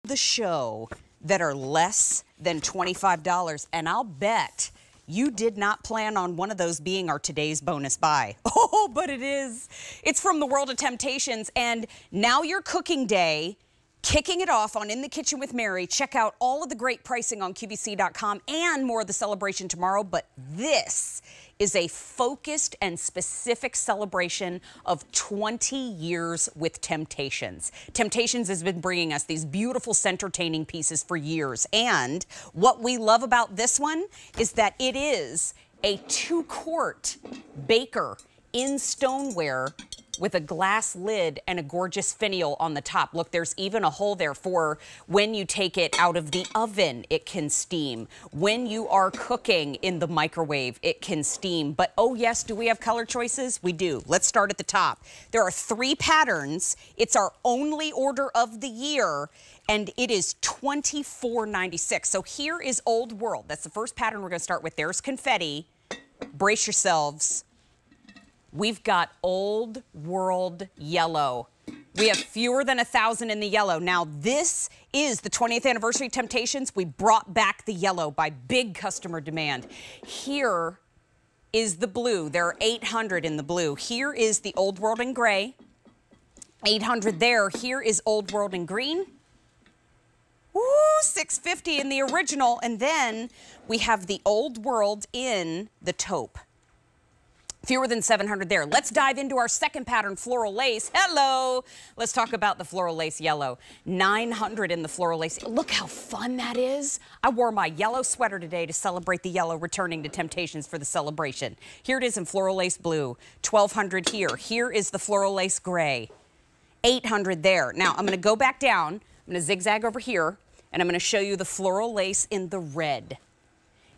the show that are less than $25, and I'll bet you did not plan on one of those being our today's bonus buy. Oh, but it is. It's from the world of Temp-tations, and now your cooking day, kicking it off on In the Kitchen with Mary. Check out all of the great pricing on QVC.com and more of the celebration tomorrow, but this is a focused and specific celebration of 20 years with Temp-tations. Temp-tations has been bringing us these beautiful entertaining pieces for years. And what we love about this one is that it is a 2-quart baker in stoneware with a glass lid and a gorgeous finial on the top. Look, there's even a hole there for when you take it out of the oven, it can steam. When you are cooking in the microwave, it can steam. But oh yes, do we have color choices? We do. Let's start at the top. There are 3 patterns. It's our only order of the year, and it is $24.96. So here is Old World. That's the first pattern we're gonna start with. There's confetti. Brace yourselves. We've got Old World Yellow. We have fewer than 1,000 in the yellow. Now, this is the 20th anniversary of Temp-tations. We brought back the yellow by big customer demand. Here is the blue. There are 800 in the blue. Here is the Old World in gray. 800 there. Here is Old World in green. Woo, $650 in the original. And then we have the Old World in the taupe. Fewer than 700 there. Let's dive into our second pattern, Floral Lace. Hello. Let's talk about the Floral Lace yellow. 900 in the Floral Lace. Look how fun that is. I wore my yellow sweater today to celebrate the yellow returning to Temp-tations for the celebration. Here it is in Floral Lace blue. 1,200 here. Here is the Floral Lace gray. 800 there. Now, I'm going to go back down. I'm going to zigzag over here, and I'm going to show you the Floral Lace in the red.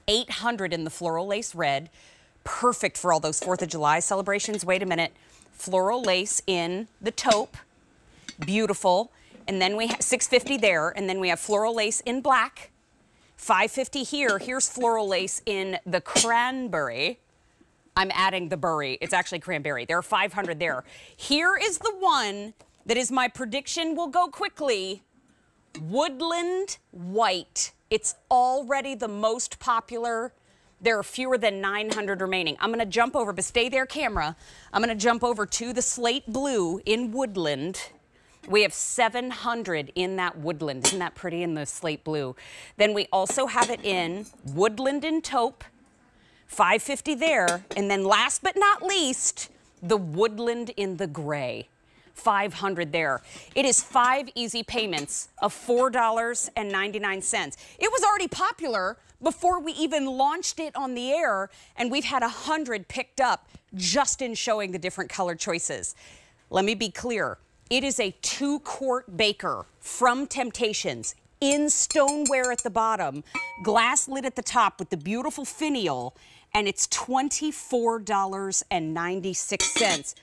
800 in the Floral Lace red. Perfect for all those 4th of July celebrations. Wait a minute. Floral Lace in the taupe. Beautiful. And then we have $650 there. And then we have Floral Lace in black. $550 here. Here's Floral Lace in the cranberry. I'm adding the berry. It's actually cranberry. There are 500 there. Here is the one that is my prediction will go quickly. Woodland white. It's already the most popular. There are fewer than 900 remaining. I'm going to jump over, but stay there, camera. I'm going to jump over to the slate blue in Woodland. We have 700 in that Woodland. Isn't that pretty in the slate blue? Then we also have it in Woodland and taupe. 550 there. And then last but not least, the Woodland in the gray. 500 there. It is 5 easy payments of $4.99. It was already popular before we even launched it on the air, and we've had 100 picked up just in showing the different color choices. Let me be clear. It is a 2-quart baker from Temp-tations in stoneware at the bottom, glass lid at the top with the beautiful finial, and it's $24.96.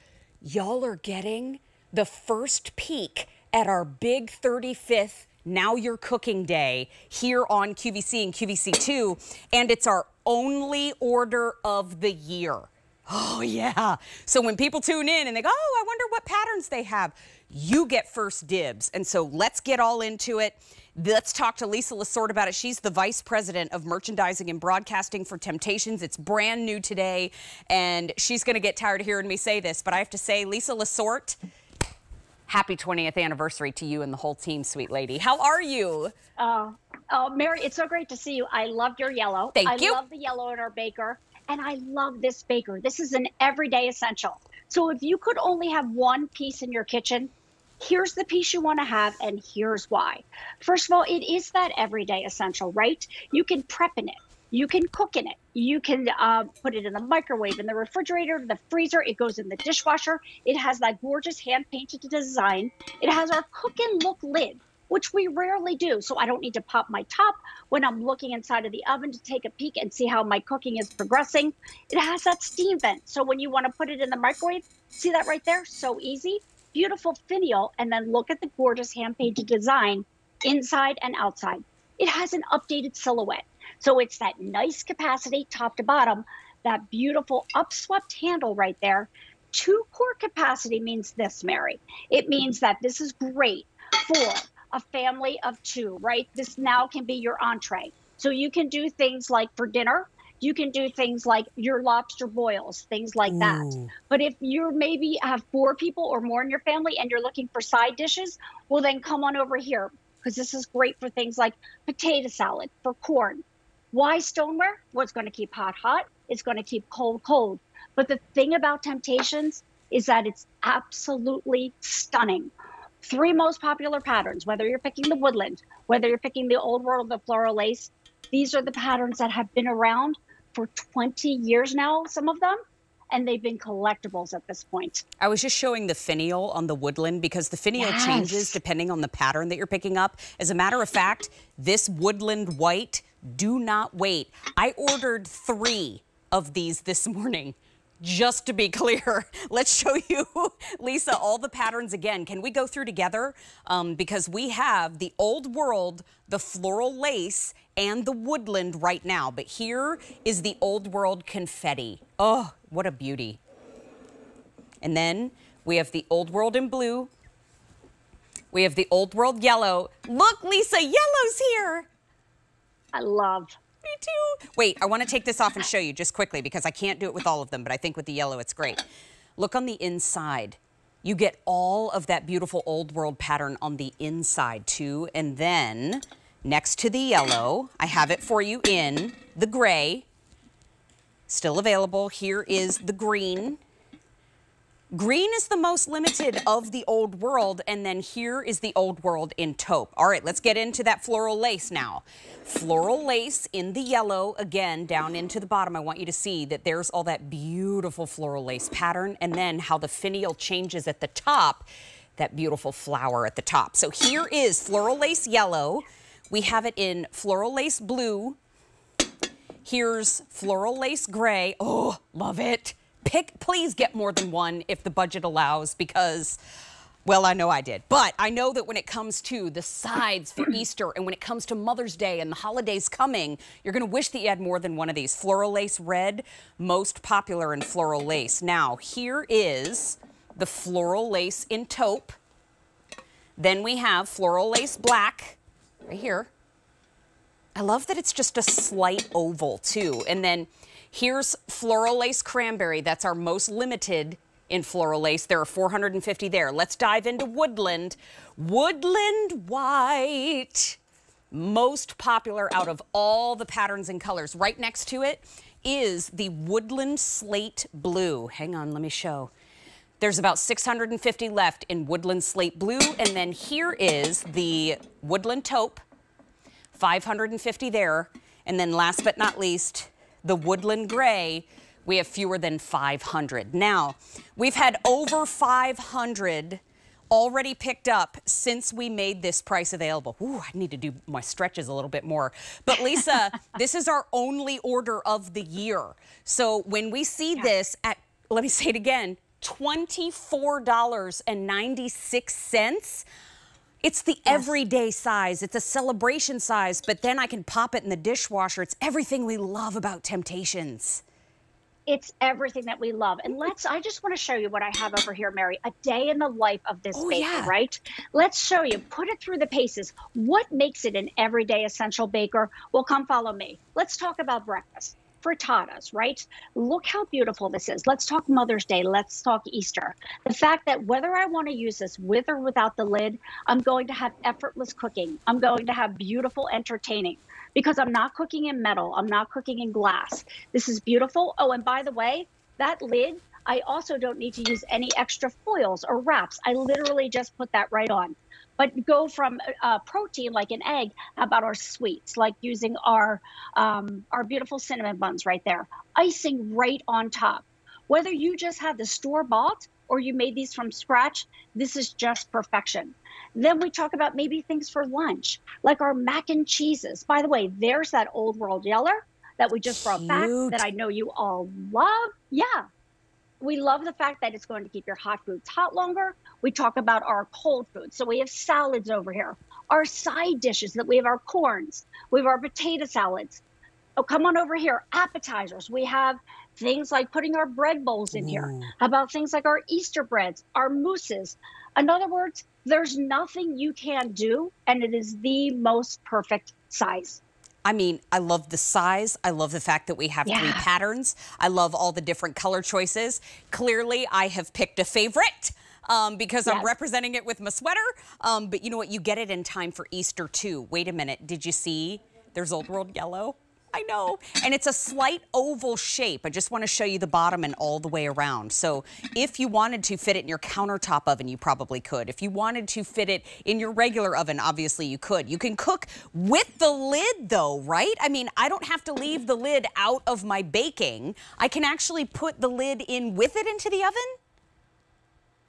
Y'all are getting the first peek at our big 35th Now Your Cooking Day here on QVC and QVC2, and it's our only order of the year. Oh yeah. So when people tune in and they go, oh, I wonder what patterns they have, you get first dibs. And so let's get all into it. Let's talk to Lisa Lasort about it. She's the Vice President of Merchandising and Broadcasting for Temp-tations. It's brand new today, and she's going to get tired of hearing me say this, but I have to say, Lisa Lasort, happy 20th anniversary to you and the whole team, sweet lady. How are you? Oh, Mary, it's so great to see you. I loved your yellow. Thank you. I love the yellow in our baker, and I love this baker. This is an everyday essential. So if you could only have one piece in your kitchen, here's the piece you want to have, and here's why. First of all, it is that everyday essential, right? You can prep in it. You can cook in it. You can put it in the microwave, in the refrigerator, the freezer. It goes in the dishwasher. It has that gorgeous hand-painted design. It has our cook and look lid, which we rarely do. So I don't need to pop my top when I'm looking inside of the oven to take a peek and see how my cooking is progressing. It has that steam vent. So when you want to put it in the microwave, see that right there? So easy. Beautiful finial, and then look at the gorgeous hand-painted design inside and outside. It has an updated silhouette. So it's that nice capacity, top to bottom, that beautiful upswept handle right there. 2-quart capacity means this, Mary. It means that this is great for a family of two, right? This now can be your entree. So you can do things like for dinner, you can do things like your lobster boils, things like that. Ooh. But if you maybe have four people or more in your family and you're looking for side dishes, well, then come on over here because this is great for things like potato salad, for corn. Why stoneware? Well, it's going to keep hot, hot. It's going to keep cold, cold. But the thing about Temptations is that it's absolutely stunning. Three most popular patterns, whether you're picking the Woodland, whether you're picking the Old World, the Floral Lace, these are the patterns that have been around for 20 years now, some of them, and they've been collectibles at this point. I was just showing the finial on the Woodland because the finial changes depending on the pattern that you're picking up. As a matter of fact, this Woodland white, do not wait. I ordered 3 of these this morning. Just to be clear, let's show you, Lisa, all the patterns again. Can we go through together? Because we have the Old World, the Floral Lace, and the Woodland right now. But here is the Old World Confetti. Oh, what a beauty. And then we have the Old World in blue. We have the Old World yellow. Look, Lisa, yellow's here. I love. Me too. Wait, I want to take this off and show you just quickly because I can't do it with all of them, but I think with the yellow it's great. Look on the inside. You get all of that beautiful Old World pattern on the inside too. And then next to the yellow, I have it for you in the gray. Still available. Here is the green. Green is the most limited of the Old World, and then here is the Old World in taupe. All right, let's get into that Floral Lace now. Floral Lace in the yellow, again, down into the bottom. I want you to see that there's all that beautiful Floral Lace pattern, and then how the finial changes at the top, that beautiful flower at the top. So here is Floral Lace yellow. We have it in Floral Lace blue. Here's Floral Lace gray. Oh, love it. Please get more than one if the budget allows because, well, I know I did. But I know that when it comes to the sides for Easter and when it comes to Mother's Day and the holidays coming, you're going to wish that you had more than one of these. Floral Lace red, most popular in Floral Lace. Now, here is the Floral Lace in taupe. Then we have Floral Lace black right here. I love that it's just a slight oval, too. And then here's Floral Lace Cranberry. That's our most limited in Floral Lace. There are 450 there. Let's dive into Woodland. Woodland White, most popular out of all the patterns and colors. Right next to it is the Woodland Slate Blue. Hang on, let me show. There's about 650 left in Woodland Slate Blue. And then here is the Woodland Taupe, 550 there. And then last but not least, the Woodland Gray, we have fewer than 500. Now, we've had over 500 already picked up since we made this price available. Ooh, I need to do my stretches a little bit more. But Lisa, this is our only order of the year. So when we see this at, let me say it again, $24.96, it's the everyday size. It's a celebration size, but then I can pop it in the dishwasher. It's everything we love about Temptations. It's everything that we love. And I just want to show you what I have over here, Mary, a day in the life of this baker, right? Let's show you, put it through the paces. What makes it an everyday essential baker? Well, come follow me. Let's talk about breakfast. Frittatas, right? Look how beautiful this is. Let's talk Mother's Day. Let's talk Easter. The fact that whether I want to use this with or without the lid, I'm going to have effortless cooking. I'm going to have beautiful entertaining because I'm not cooking in metal. I'm not cooking in glass. This is beautiful. Oh, and by the way, that lid, I also don't need to use any extra foils or wraps. I literally just put that right on. But go from protein like an egg, how about our sweets, like using our beautiful cinnamon buns right there, icing right on top. Whether you just have the store-bought or you made these from scratch, this is just perfection. Then we talk about maybe things for lunch, like our mac and cheeses. By the way, there's that Old World Yeller that we just brought back that I know you all love. Yeah. We love the fact that it's going to keep your hot foods hot longer. We talk about our cold foods. So we have salads over here. Our side dishes that we have our corns. We have our potato salads. Oh, come on over here. Appetizers. We have things like putting our bread bowls in here. Ooh. How about things like our Easter breads, our mousses? In other words, there's nothing you can't do, and it is the most perfect size. I mean, I love the size. I love the fact that we have three Yeah. patterns. I love all the different color choices. Clearly, I have picked a favorite because I'm Yes. representing it with my sweater. But you know what? You get it in time for Easter, too. Wait a minute. Did you see? There's Old World Yellow. I know. And it's a slight oval shape. I just want to show you the bottom and all the way around. So if you wanted to fit it in your countertop oven, you probably could. If you wanted to fit it in your regular oven, obviously you could. You can cook with the lid though, right? I mean, I don't have to leave the lid out of my baking. I can actually put the lid in with it into the oven.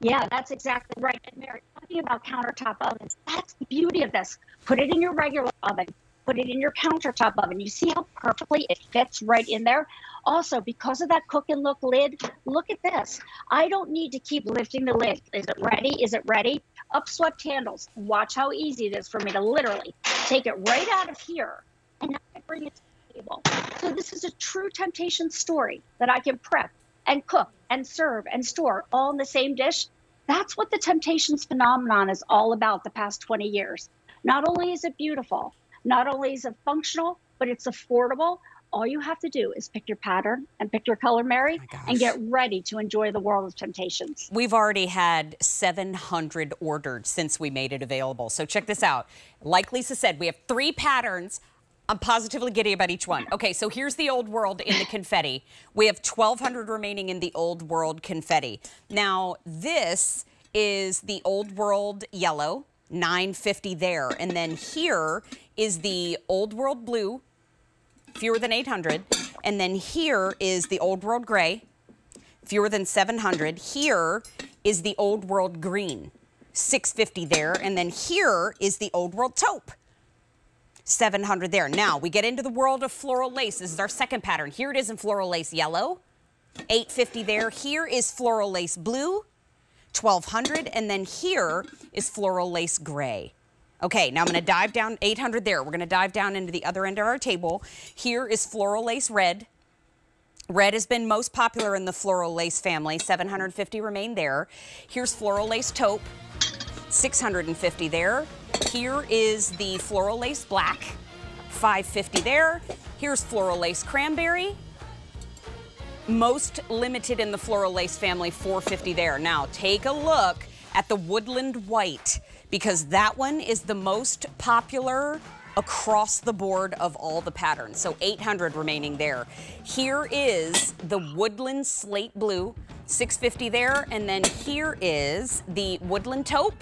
Yeah, that's exactly right. And Mary, talking about countertop ovens, that's the beauty of this. Put it in your regular oven, put it in your countertop oven. You see how perfectly it fits right in there? Also, because of that cook and look lid, look at this. I don't need to keep lifting the lid. Is it ready? Is it ready? Upswept handles. Watch how easy it is for me to literally take it right out of here and now I bring it to the table. So this is a true temptation story that I can prep and cook and serve and store all in the same dish. That's what the Temptations phenomenon is all about the past 20 years. Not only is it beautiful, not only is it functional, but it's affordable. All you have to do is pick your pattern and pick your color, Mary, and get ready to enjoy the world of Temptations. We've already had 700 ordered since we made it available. So check this out. Like Lisa said, we have 3 patterns. I'm positively giddy about each one. Okay, so here's the Old World in the confetti. We have 1,200 remaining in the Old World confetti. Now, this is the Old World yellow, $9.50 there. And then here is the Old World blue, fewer than 800. And then here is the Old World gray, fewer than 700. Here is the Old World green, $6.50 there. And then here is the Old World taupe, 700 there. Now we get into the world of floral lace. This is our second pattern. Here it is in floral lace yellow, $8.50 there. Here is floral lace blue, 1,200, and then here is floral lace gray. Okay, now I'm going to dive down, 800 there. We're going to dive down into the other end of our table. Here is floral lace red. Red has been most popular in the floral lace family, 750 remain there. Here's floral lace taupe, 650 there. Here is the floral lace black, 550 there. Here's floral lace cranberry. Most limited in the floral lace family, 450 there. Now take a look at the woodland white because that one is the most popular across the board of all the patterns. So 800 remaining there. Here is the woodland slate blue, 650 there. And then here is the woodland taupe,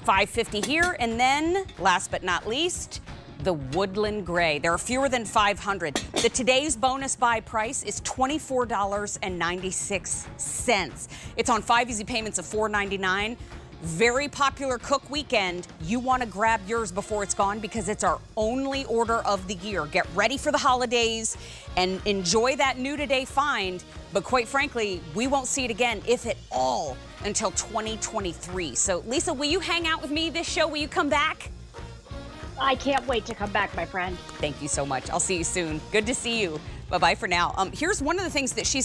550 here. And then last but not least, the woodland gray. There are fewer than 500. The today's bonus buy price is $24.96. It's on 5 easy payments of $4.99. Very popular cook weekend. You want to grab yours before it's gone because it's our only order of the year. Get ready for the holidays and enjoy that new today find. But quite frankly, we won't see it again, if at all, until 2023. So Lisa, will you hang out with me this show? Will you come back? I can't wait to come back, my friend. Thank you so much. I'll see you soon. Good to see you. Bye-bye for now. Here's one of the things that she's